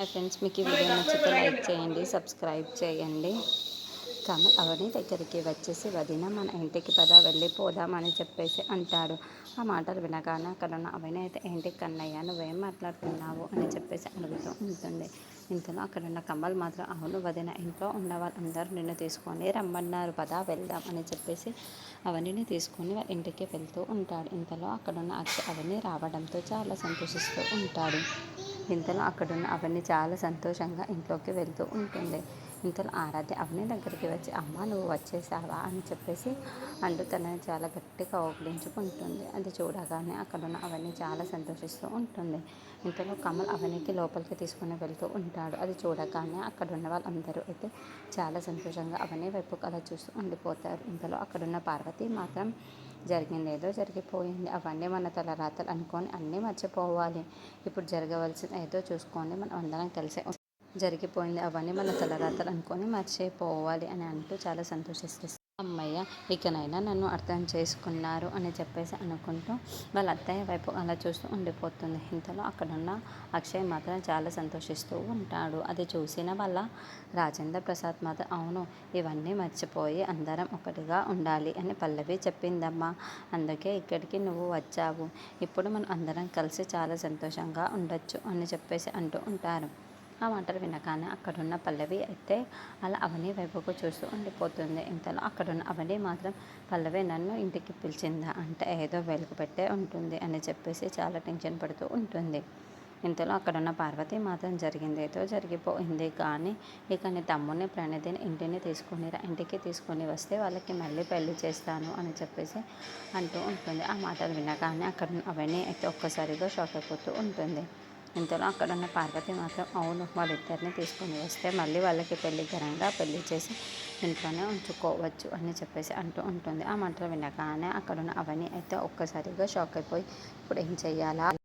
Hi friends, మీకు ఈ video నచ్చితే లైక్ చేయండి, సబ్స్క్రైబ్ చేయండి. కమల్ అవని దగ్గరికి వచ్చేసి, వదిన మన ఇంటికి పద వెళ్ళిపోదామని చెప్పేసి అంటాడు. ఆ మాటలు వినగానే అక్కడున్న అవని అయితే, ఏంటి కన్నయ్య నువ్వేం మాట్లాడుతున్నావు అని చెప్పేసి అడుగుతూ ఉంటుంది. ఇంతలో అక్కడున్న కమల్ మాత్రం, అవును వదిన, ఇంట్లో ఉన్న వాళ్ళందరూ నిన్ను తీసుకొని రమ్మన్నారు, పద వెళ్దాం అని చెప్పేసి అవనిని తీసుకొని వాళ్ళ ఇంటికి వెళ్తూ ఉంటాడు. ఇంతలో అక్కడున్న అవని రావడంతో చాలా సంతోషిస్తూ ఉంటాడు. ఇంతలో అక్కడున్న అవని చాలా సంతోషంగా ఇంట్లోకి వెళ్తూ ఉంటుంది. ఇంతలో ఆరాధ్య అవని దగ్గరికి వచ్చి, అమ్మ నువ్వు వచ్చేసావా అని చెప్పేసి అంటూ తనని చాలా గట్టిగా ఓగిలించుకుంటుంది. అది చూడగానే అక్కడున్న అవని చాలా సంతోషిస్తూ ఉంటుంది. ఇంతలో కమల్ అవనికి లోపలికి తీసుకుని వెళ్తూ ఉంటాడు. అది చూడగానే అక్కడున్న వాళ్ళందరూ అయితే చాలా సంతోషంగా అవని వైపు అలా చూస్తూ ఉండిపోతారు. ఇంతలో అక్కడున్న పార్వతి మాత్రం, జరిగింది ఏదో జరిగిపోయింది, అవన్నీ మన తలరాతలు అనుకొని అన్నీ మర్చిపోవాలి. ఇప్పుడు జరగవలసింది ఏదో చూసుకొని మనం అందరం కలిసి జరిగిపోయింది, అవన్నీ మన తలరాతలు అనుకొని మర్చిపోవాలి అని అంటూ చాలా సంతోషిస్తుంది. అమ్మయ్య, ఇకనైనా నన్ను అర్థం చేసుకున్నారు అని చెప్పేసి అనుకుంటూ వాళ్ళ అత్తయ్య వైపు అలా చూస్తూ ఉండిపోతుంది. ఇంతలో అక్కడున్న అక్షయ్ మాత్రం చాలా సంతోషిస్తూ ఉంటాడు. అది చూసిన వాళ్ళ రాజేంద్ర ప్రసాద్ మాత్రం, అవును ఇవన్నీ మర్చిపోయి అందరం ఒకటిగా ఉండాలి అని పల్లవి చెప్పిందమ్మా, అందుకే ఇక్కడికి నువ్వు వచ్చావు, ఇప్పుడు మనం అందరం కలిసి చాలా సంతోషంగా ఉండొచ్చు అని చెప్పేసి అంటూ ఉంటారు. ఆ మాటలు వినగానే అక్కడున్న పల్లవి అయితే అలా అవని వైపుకు చూస్తూ ఉండిపోతుంది. ఇంతలో అక్కడున్న అవని మాత్రం, పల్లవి నన్ను ఇంటికి పిలిచిందా అంటే ఏదో వెలుగు పెట్టే ఉంటుంది అని చెప్పేసి చాలా టెన్షన్ పడుతూ ఉంటుంది. ఇంతలో అక్కడున్న పార్వతి మాత్రం, జరిగింది ఏదో జరిగిపోయింది, కానీ ఇక నీ తమ్ముడిని ప్రణతిని ఇంటికి తీసుకొని వస్తే వాళ్ళకి మళ్ళీ పెళ్లి చేస్తాను అని చెప్పేసి అంటూ ఉంటుంది. ఆ మాటలు వినగానే అక్కడ అవన్నీ అయితే ఒక్కసారిగా షాక్ అయిపోతూ ఉంటుంది. ఇంతలో అక్కడున్న పార్వతి మాత్రం, అవును వాళ్ళిద్దరిని తీసుకొని వస్తే మళ్ళీ వాళ్ళకి ఘనంగా పెళ్లి చేసి ఇంట్లోనే ఉంచుకోవచ్చు అని చెప్పేసి అంటూ ఉంటుంది. ఆ మాటలు వినగానే అక్కడున్న అవని అయితే ఒక్కసారిగా షాక్ అయిపోయి, ఇప్పుడు ఏం చెయ్యాలా